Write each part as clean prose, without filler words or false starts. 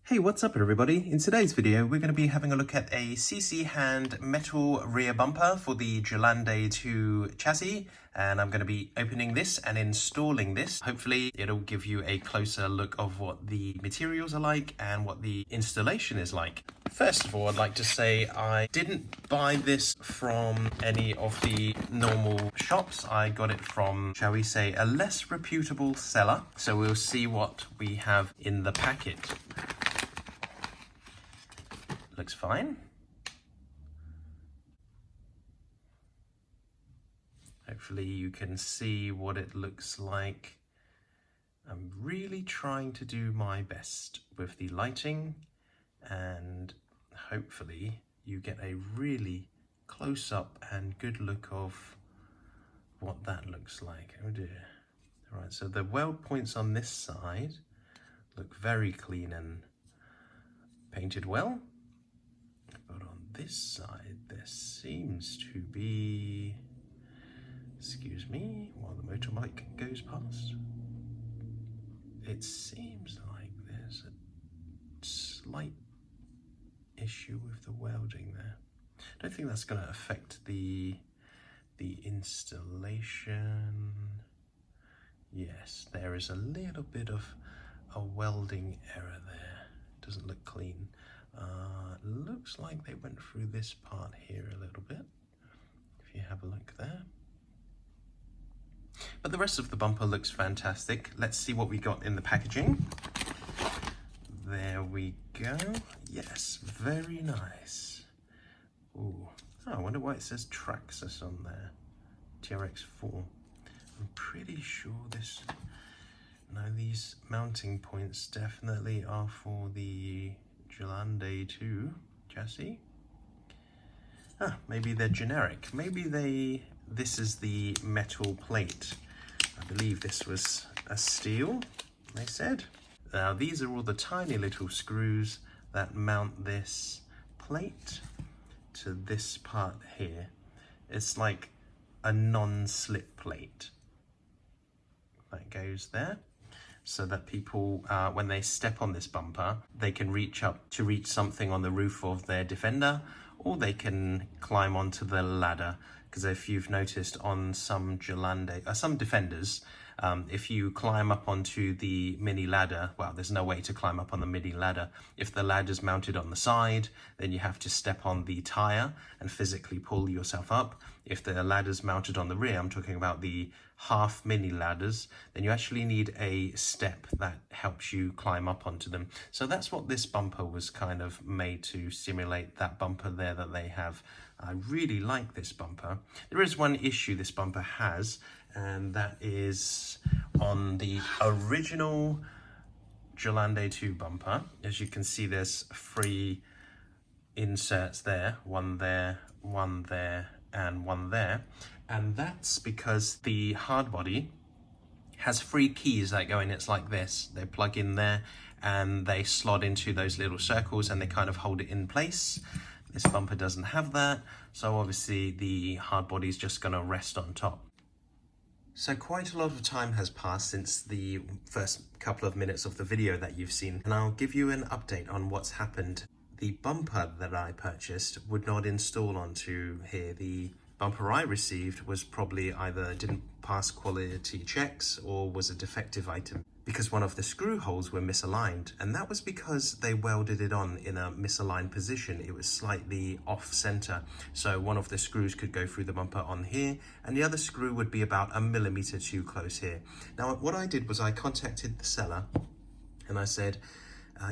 Hey, what's up everybody? In today's video, we're going to be having a look at a CChand metal rear bumper for the Gelande II chassis. And I'm going to be opening this and installing this. Hopefully it'll give you a closer look of what the materials are like and what the installation is like. First of all, I'd like to say I didn't buy this from any of the normal shops. I got it from, shall we say, a less reputable seller. So we'll see what we have in the packet. Looks fine. Hopefully you can see what it looks like. I'm really trying to do my best with the lighting, and hopefully you get a really close up and good look of what that looks like. Oh dear. All right, so the weld points on this side look very clean and painted well. But on this side, there seems to be, excuse me, while the motorbike goes past, it seems like there's a slight issue with the welding there. I don't think that's going to affect the installation. Yes, there is a little bit of a welding error there. It doesn't look clean. Looks like they went through this part here a little bit, if you have a look there. But the rest of the bumper looks fantastic. Let's see what we got in the packaging. There we go. Yes, very nice. Ooh. Oh, I wonder why it says Traxxas on there. TRX4. I'm pretty sure this... No, these mounting points definitely are for the Gelande II chassis. Maybe they're generic. Maybe this is the metal plate. I believe this was a steel, they said. Now these are all the tiny little screws that mount this plate to this part here. It's like a non-slip plate that goes there, so that people, when they step on this bumper, they can reach up to reach something on the roof of their Defender, or they can climb onto the ladder. Because if you've noticed on some some Defenders, if you climb up onto the mini ladder, well, there's no way to climb up on the mini ladder. If the ladder's mounted on the side, then you have to step on the tire and physically pull yourself up. If the ladder's mounted on the rear, I'm talking about the half mini ladders, then you actually need a step that helps you climb up onto them. So that's what this bumper was kind of made to simulate, that bumper there that they have. I really like this bumper. There is one issue this bumper has, and that is on the original Gelande II bumper. As you can see, there's 3 inserts there, one there, and one there. And that's because the hard body has 3 keys that go in. It's like this. They plug in there and they slot into those little circles and they kind of hold it in place. This bumper doesn't have that, so obviously the hard body is just going to rest on top. So quite a lot of time has passed since the first couple of minutes of the video that you've seen, and I'll give you an update on what's happened. The bumper that I purchased would not install onto here. The bumper I received was probably either didn't pass quality checks or was a defective item, because one of the screw holes were misaligned, and that was because they welded it on in a misaligned position. It was slightly off center, so one of the screws could go through the bumper on here and the other screw would be about 1 millimeter too close here. Now what I did was I contacted the seller and I said,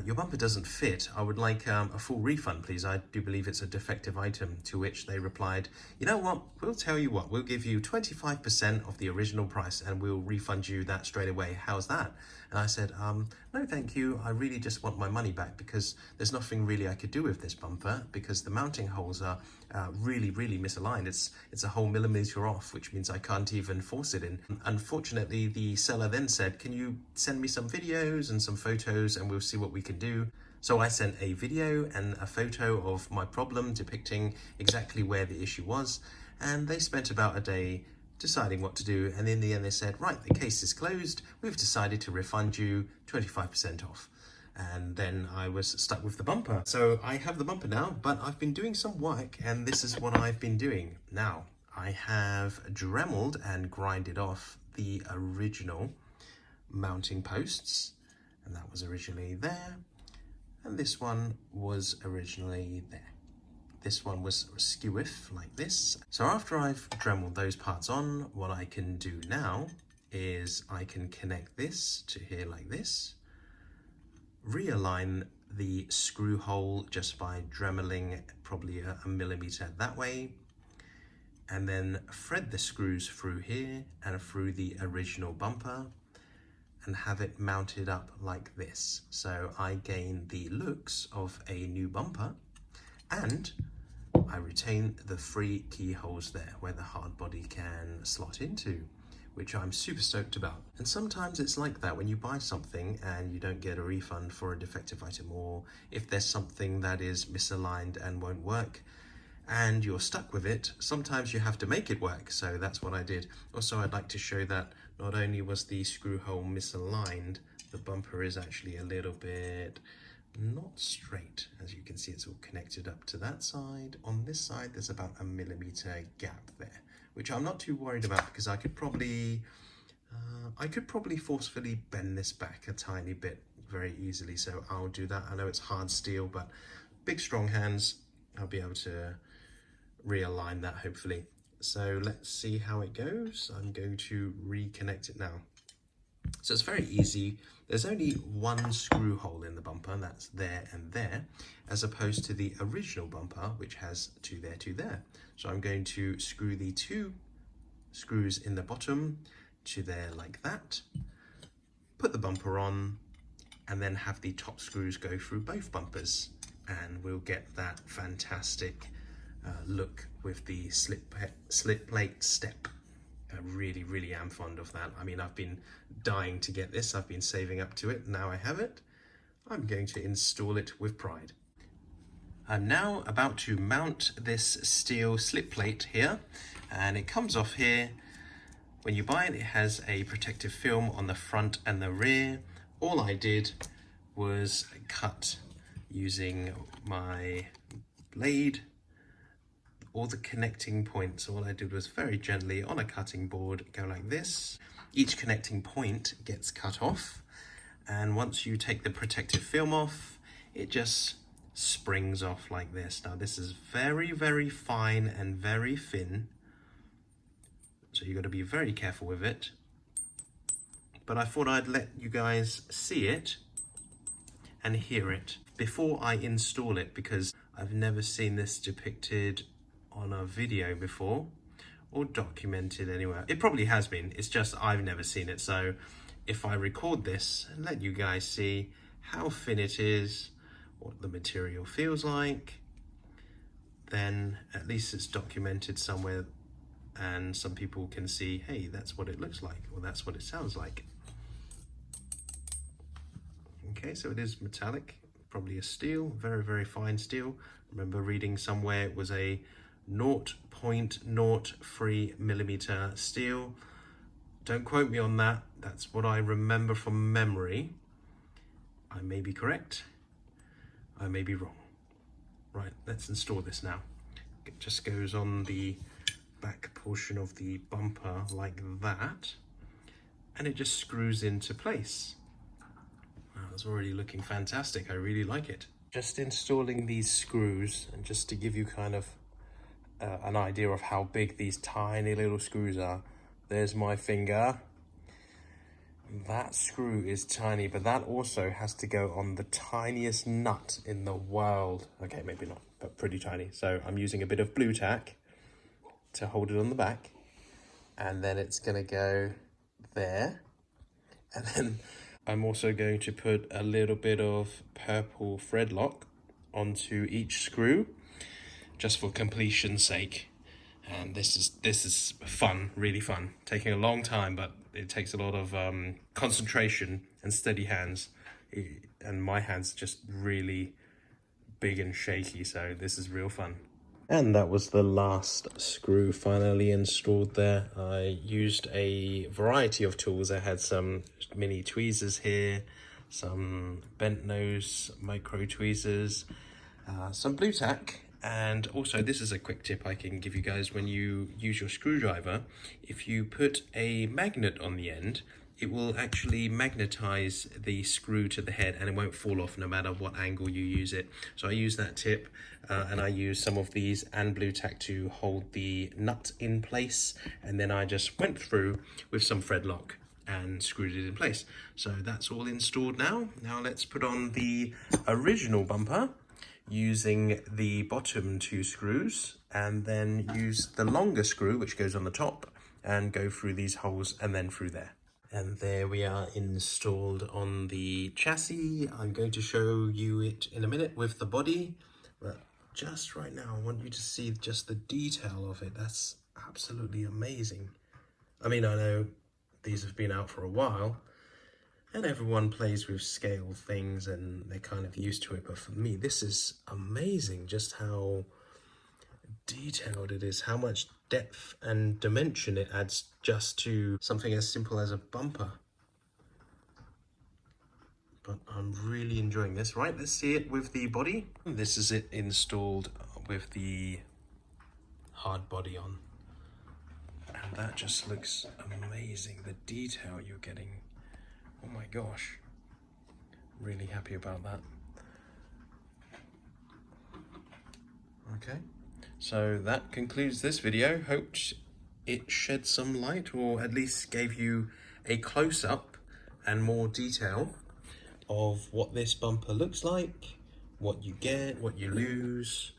your bumper doesn't fit. I would like a full refund, please. I do believe it's a defective item. To which they replied, you know what, we'll tell you what, we'll give you 25% of the original price and we'll refund you that straight away. How's that? And I said, no thank you, I really just want my money back, because there's nothing really I could do with this bumper because the mounting holes are really misaligned. It's a whole millimeter off, which means I can't even force it in. Unfortunately, the seller then said, can you send me some videos and some photos and we'll see what we can do. So I sent a video and a photo of my problem depicting exactly where the issue was, and they spent about a day deciding what to do, and in the end they said, right, the case is closed, we've decided to refund you 25% off. and then I was stuck with the bumper. So I have the bumper now, but I've been doing some work, and this is what I've been doing. Now, I have dremeled and grinded off the original mounting posts, and that was originally there, and this one was originally there. This one was skewiff like this. So after I've dremeled those parts on, what I can do now is I can connect this to here like this, realign the screw hole just by dremeling probably a millimeter that way, and then thread the screws through here and through the original bumper and have it mounted up like this. So I gain the looks of a new bumper, and I retain the 3 keyholes there where the hard body can slot into, which I'm super stoked about. And sometimes it's like that when you buy something and you don't get a refund for a defective item, or if there's something that is misaligned and won't work and you're stuck with it, sometimes you have to make it work. So that's what I did. Also, I'd like to show that not only was the screw hole misaligned, the bumper is actually a little bit not straight. As you can see, it's all connected up to that side. On this side, there's about a millimeter gap there, which I'm not too worried about because I could probably forcefully bend this back a tiny bit very easily. So I'll do that. I know it's hard steel, but big strong hands, I'll be able to realign that hopefully. So let's see how it goes. I'm going to reconnect it now. So it's very easy. There's only 1 screw hole in the bumper, that's there and there, as opposed to the original bumper, which has 2 there, 2 there. So I'm going to screw the 2 screws in the bottom to there like that, put the bumper on, and then have the top screws go through both bumpers, and we'll get that fantastic look with the slip plate step. I really am fond of that. I mean, I've been dying to get this. I've been saving up to it. Now I have it. I'm going to install it with pride. I'm now about to mount this steel slip plate here, and it comes off here. When you buy it, it has a protective film on the front and the rear. All I did was cut using my blade all the connecting points. All I did was very gently on a cutting board go like this. Each connecting point gets cut off, and once you take the protective film off, it just springs off like this. Now this is very fine and very thin, so you've got to be very careful with it, but I thought I'd let you guys see it and hear it before I install it, because I've never seen this depicted on a video before or documented anywhere. It probably has been, it's just I've never seen it. So if I record this and let you guys see how thin it is, what the material feels like, then at least it's documented somewhere and some people can see, hey, that's what it looks like, or that's what it sounds like. Okay, so it is metallic, probably a steel, very fine steel. I remember reading somewhere it was a 0.03 millimeter steel. Don't quote me on that. That's what I remember from memory. I may be correct. I may be wrong. Right, let's install this now. It just goes on the back portion of the bumper like that, and it just screws into place. Wow, it's already looking fantastic. I really like it. Just installing these screws, and just to give you kind of an idea of how big these tiny little screws are. There's my finger. That screw is tiny, but that also has to go on the tiniest nut in the world. Okay, maybe not, but pretty tiny. So I'm using a bit of blue tack to hold it on the back, and then it's gonna go there. And then I'm also going to put a little bit of purple thread lock onto each screw, just for completion's sake. And this is fun, really fun. Taking a long time, but it takes a lot of concentration and steady hands. And my hands are just really big and shaky, so this is real fun. And that was the last screw finally installed there. I used a variety of tools. I had some mini tweezers here, some bent nose micro tweezers, some blue tack, and also this is a quick tip I can give you guys. When you use your screwdriver, if you put a magnet on the end, it will actually magnetize the screw to the head and it won't fall off no matter what angle you use it. So I use that tip, and I use some of these and blue tack to hold the nut in place, and then I just went through with some thread lock and screwed it in place. So that's all installed now. Now let's put on the original bumper using the bottom 2 screws, and then use the longer screw which goes on the top and go through these holes and then through there. And there we are installed on the chassis. I'm going to show you it in a minute with the body, but just right now I want you to see just the detail of it. That's absolutely amazing. I mean, I know these have been out for a while and everyone plays with scale things and they're kind of used to it, but for me this is amazing, just how detailed it is, how much depth and dimension it adds just to something as simple as a bumper. But I'm really enjoying this. Right, let's see it with the body. This is it installed with the hard body on, and that just looks amazing, the detail you're getting. Oh my gosh, really happy about that. Okay, so that concludes this video. Hope it shed some light, or at least gave you a close-up and more detail of what this bumper looks like, what you get, what you lose,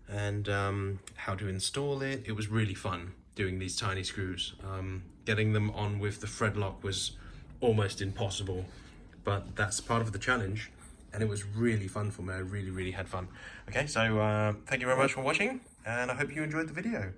and how to install it. It was really fun doing these tiny screws. Getting them on with the thread lock was almost impossible, but that's part of the challenge, and it was really fun for me. I really had fun. Okay, so thank you very much for watching, and I hope you enjoyed the video.